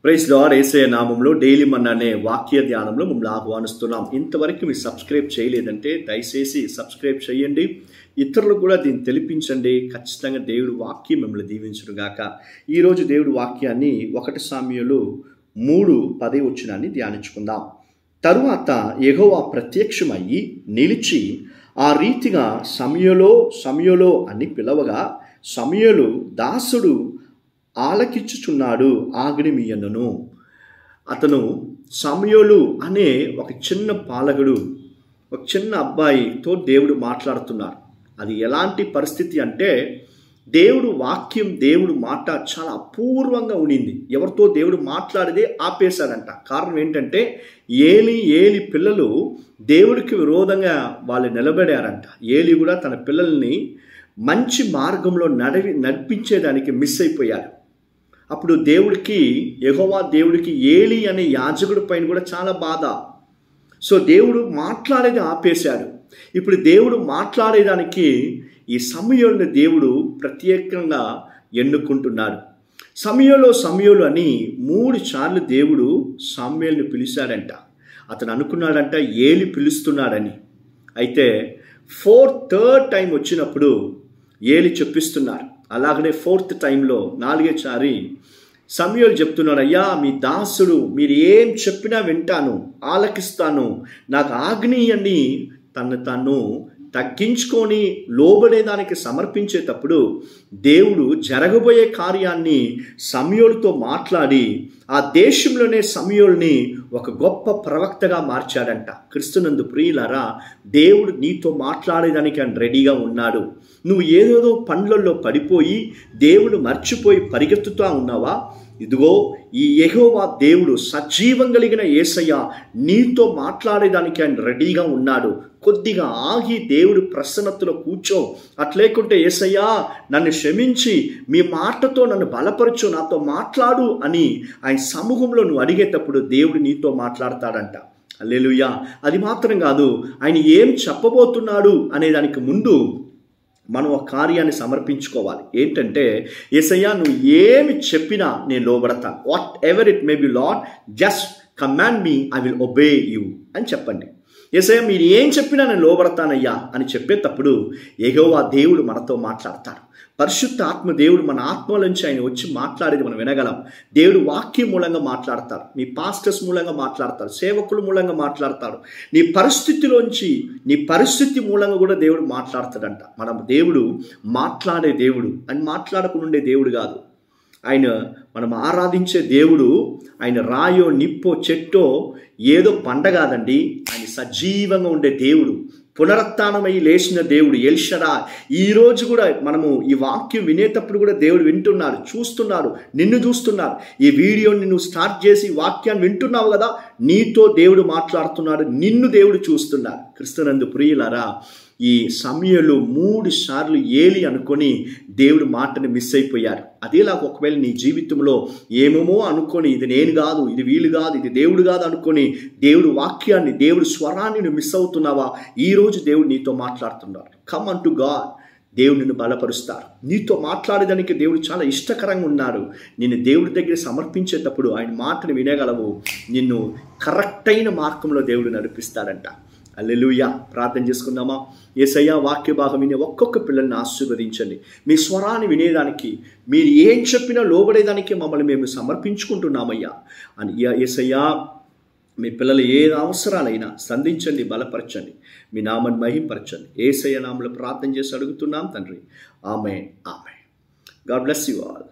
Praise lord. యేసయ్య నామములో daily మన్నా అనే వాక్య ధ్యానంలో మిమ్మల్ని ఆహ్వానిస్తున్నాం. ఇంతవరకు మీరు సబ్స్క్రైబ్ చేయలేదంటే దయచేసి సబ్స్క్రైబ్ చేయండి, ఇతరులకు కూడా దీన్ని తెలిపించండి. ఖచ్చితంగా దేవుడి వాక్యం మిమ్మల్ని దీవించును గాక. ఈరోజు దేవుడి వాక్యాన్ని 1 సామ్యుయేలు 3:10 ధ్యానించుకుందాం. తరువాత యెహోవా ప్రత్యక్షమయ్యి నిలిచి ఆ రీతిగా సమూయేలు అని పిలవగా, సమూయేలు దాసుడు ఆలకించుచున్నాడు, ఆగ్నిమియ్యను. అతను సమూయేలు అనే ఒక చిన్న పాలకుడు, ఒక చిన్న అబ్బాయితో దేవుడు మాట్లాడుతున్నారు. అది ఎలాంటి పరిస్థితి అంటే, దేవుడు వాక్యం, దేవుడు మాట చాలా అపూర్వంగా ఉండింది. ఎవరితో దేవుడు మాట్లాడితే ఆపేశాడంట. కారణం ఏంటంటే, ఏలి పిల్లలు దేవుడికి విరోధంగా వాళ్ళు నిలబడారంట. ఏలి కూడా తన పిల్లల్ని మంచి మార్గంలో నడిపించేదానికి మిస్ అయిపోయారు. అప్పుడు యెహోవా దేవుడికి ఏలి అనే యాజకుడి పైన కూడా చాలా బాధ. సో దేవుడు మాట్లాడేది ఆపేశాడు. ఇప్పుడు దేవుడు మాట్లాడేదానికి ఈ సమూయేలుని దేవుడు ప్రత్యేకంగా ఎన్నుకుంటున్నాడు. సమూయేలు అని 3 సార్లు దేవుడు సమూయేలుని పిలిచాడంట. అతను అనుకున్నాడంట ఏలి పిలుస్తున్నాడని. అయితే థర్డ్ టైం వచ్చినప్పుడు ఏలి చెప్పిస్తున్నారు. అలాగనే 4th టైంలో 4వ సమూయేలు చెప్తున్నాడు, అయ్యా మీ దాసుడు మీరు ఏం చెప్పినా వింటాను, ఆలకిస్తాను, నాకు ఆజ్ఞని తను తగ్గించుకొని లోబడేదానికి సమర్పించేటప్పుడు దేవుడు జరగబోయే కార్యాన్ని సమూయేలుతో మాట్లాడి ఆ దేశంలోనే సమూయేలుని ఒక గొప్ప ప్రవక్తగా మార్చాడంట. క్రీస్తునందు ప్రియులారా, దేవుడు నీతో మాట్లాడేదానికి ఆయన రెడీగా ఉన్నాడు. నువ్వు ఏదేదో పనులలో పడిపోయి దేవుడు మర్చిపోయి పరిగెత్తుతూ ఉన్నావా? ఇదిగో ఈ యెహోవా దేవుడు, సజీవం కలిగిన యేసయ్య నీతో మాట్లాడేదానికి ఆయన రెడీగా ఉన్నాడు. కొద్దిగా ఆగి దేవుడు ప్రసన్నతలో కూర్చో. అట్లేకుంటే యేసయ్య నన్ను క్షమించి మీ మాటతో నన్ను బలపరచు, నాతో మాట్లాడు అని ఆయన సమూహంలో నువ్వు అడిగేటప్పుడు దేవుడు నీతో మాట్లాడతాడంట. హల్లెలూయా. అది మాత్రం కాదు, ఆయన ఏం చెప్పబోతున్నాడు అనే దానికి ముందు మనం ఒక కార్యాన్ని సమర్పించుకోవాలి. ఏంటంటే, యేసయ్యా నువ్వు ఏమి చెప్పినా నేను లోబడతాను. Whatever it may be lord, just command me, I will obey you అని చెప్పండి. యేసయ్యా మీరు ఏం చెప్పినా నేను లోబడతానయ్యా అని చెప్పేటప్పుడు యెహోవా దేవుడు మనతో మాట్లాడతాడు. పరిశుద్ధ ఆత్మ దేవుడు మన ఆత్మలోంచి ఆయన వచ్చి మాట్లాడేది మనం వినగలం. దేవుడు వాక్యం మూలంగా మాట్లాడతారు, నీ పాస్టర్స్ మూలంగా మాట్లాడతారు, సేవకుల మూలంగా మాట్లాడతాడు. నీ పరిస్థితి మూలంగా కూడా దేవుడు మాట్లాడతాడంట. దేవుడు మాట్లాడే దేవుడు, అని మాట్లాడకుండా ఉండే దేవుడు కాదు. మనం ఆరాధించే దేవుడు ఆయన రాయో నిప్పో చెట్టో ఏదో పండ కాదండి. ఆయన సజీవంగా ఉండే దేవుడు, పునరుత్థానమై లేచిన దేవుడు, ఎల్ షడాయ్. ఈరోజు కూడా మనము ఈ వాక్యం వినేటప్పుడు కూడా దేవుడు వింటున్నాడు, చూస్తున్నాడు, నిన్ను చూస్తున్నాడు. ఈ వీడియోని నువ్వు స్టార్ట్ చేసి వాక్యాన్ని వింటున్నావు కదా, నీతో దేవుడు మాట్లాడుతున్నాడు, నిన్ను దేవుడు చూస్తున్నాడు. క్రీస్తునందు ప్రియులారా, ఈ సమూయేలు 3 సార్లు ఏలి అనుకొని దేవుడు మాటని మిస్ అయిపోయారు. అదేలాగా ఒకవేళ నీ జీవితంలో ఏమేమో అనుకొని ఇది నేను కాదు, ఇది వీలు కాదు, ఇది దేవుడు కాదు అనుకొని దేవుడు వాక్యాన్ని, దేవుడు స్వరాన్ని నువ్వు మిస్ అవుతున్నావా? ఈరోజు దేవుడు నీతో మాట్లాడుతున్నాడు. Come on to God. దేవుడు నిన్ను బలపరుస్తారు. నీతో మాట్లాడేదానికి దేవుడు చాలా ఇష్టకరంగా ఉన్నాడు. నిన్ను దేవుడి దగ్గర సమర్పించేటప్పుడు ఆయన మాటను వినగలవు. నిన్ను కరెక్ట్ అయిన మార్గంలో దేవుడు నడిపిస్తాడంట. హల్లెలూయా. ప్రార్థన చేసుకుందామా? యేసయ్యా వాక్య భాగం వినే ఒక్కొక్క పిల్లల్ని ఆశీర్వదించండి. మీ స్వరాన్ని వినేదానికి, మీరు ఏం చెప్పినా లోబడేదానికి మమ్మల్ని మేము సమర్పించుకుంటున్నామయ్యా అని. యేసయ్యా మీ పిల్లలు ఏ అవసరాలైనా సంధించండి, బలపరచండి, మీ నామాన్ని మహింపరచండి. యేసయ్య నామములో ప్రార్థన చేసి అడుగుతున్నాం తండ్రి. ఆమేన్. God bless you all.